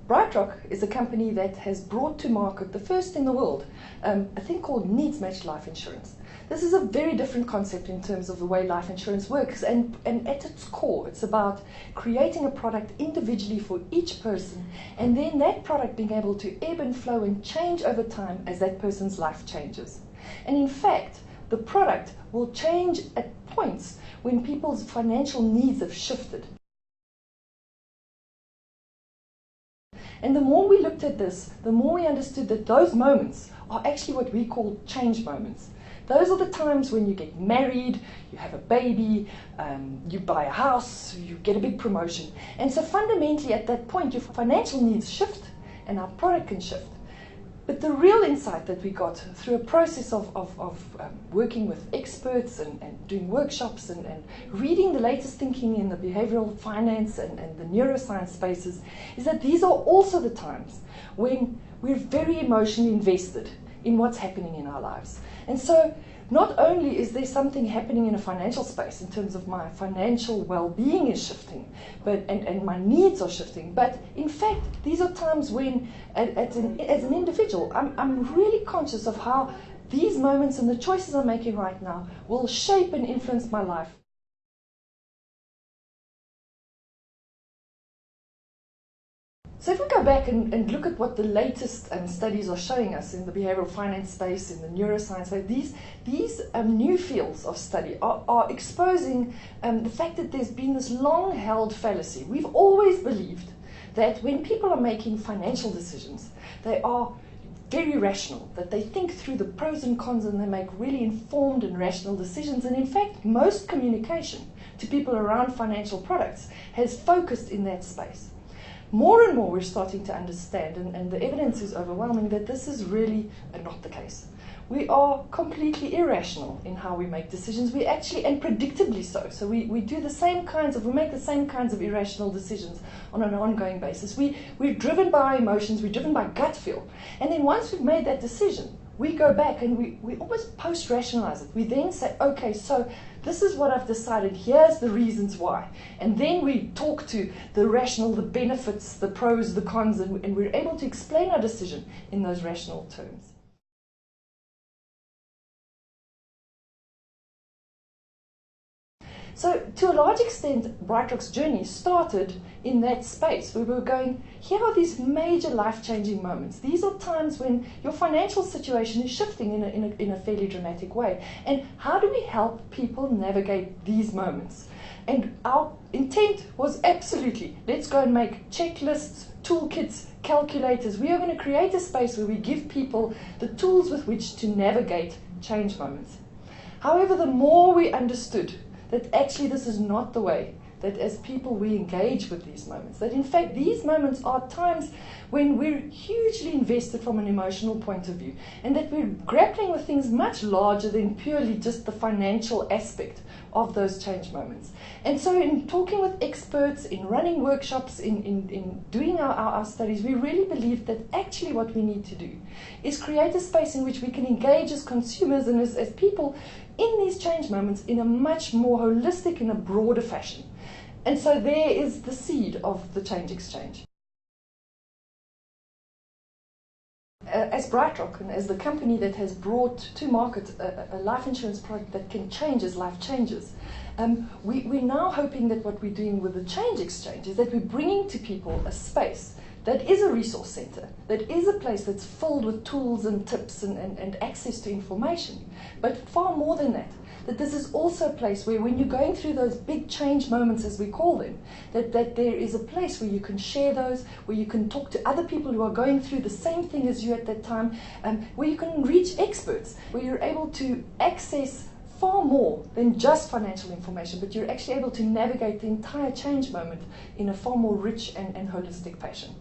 BrightRock is a company that has brought to market the first in the world a thing called needs-matched life insurance. This is a very different concept in terms of the way life insurance works, and at its core it's about creating a product individually for each person, and then that product being able to ebb and flow and change over time as that person's life changes. And in fact, the product will change at points when people's financial needs have shifted. And the more we looked at this, the more we understood that those moments are actually what we call change moments. Those are the times when you get married, you have a baby, you buy a house, you get a big promotion. And so fundamentally at that point your financial needs shift and our product can shift. But the real insight that we got through a process of working with experts and doing workshops and reading the latest thinking in the behavioral finance and the neuroscience spaces is that these are also the times when we're very emotionally invested in what's happening in our lives. And so not only is there something happening in a financial space in terms of my financial well-being is shifting, and my needs are shifting, but in fact these are times when as an individual I'm really conscious of how these moments and the choices I'm making right now will shape and influence my life. So if we go back and look at what the latest studies are showing us in the behavioral finance space, in the neuroscience space, these new fields of study are exposing the fact that there's been this long-held fallacy. We've always believed that when people are making financial decisions, they are very rational, that they think through the pros and cons and they make really informed and rational decisions. And in fact, most communication to people around financial products has focused in that space. More and more we're starting to understand, and the evidence is overwhelming, that this is really not the case. We are completely irrational in how we make decisions. We actually, and predictably so. So we make the same kinds of irrational decisions on an ongoing basis. We're driven by our emotions, we're driven by gut feel. And then once we've made that decision, we go back and we almost post-rationalize it. We then say, okay, so this is what I've decided, here's the reasons why. And then we talk to the rational, the benefits, the pros, the cons, and we're able to explain our decision in those rational terms. So to a large extent, BrightRock's journey started in that space where we were going, here are these major life-changing moments. These are times when your financial situation is shifting in a fairly dramatic way. And how do we help people navigate these moments? And our intent was absolutely, let's go and make checklists, toolkits, calculators. We are going to create a space where we give people the tools with which to navigate change moments. However, the more we understood that actually this is not the way that as people we engage with these moments, that in fact these moments are times when we're hugely invested from an emotional point of view, and that we're grappling with things much larger than purely just the financial aspect of those change moments. And so in talking with experts, in running workshops, in doing our studies, we really believe that actually what we need to do is create a space in which we can engage as consumers and as people in these change moments in a much more holistic and a broader fashion. And so there is the seed of the Change Exchange. As BrightRock and as the company that has brought to market a life insurance product that can change as life changes, we're now hoping that what we're doing with the Change Exchange is that we're bringing to people a space that is a resource center, that is a place that's filled with tools and tips and access to information. But far more than that, that this is also a place where when you're going through those big change moments, as we call them, that there is a place where you can share those, where you can talk to other people who are going through the same thing as you at that time, where you can reach experts, where you're able to access far more than just financial information, but you're actually able to navigate the entire change moment in a far more rich and holistic fashion.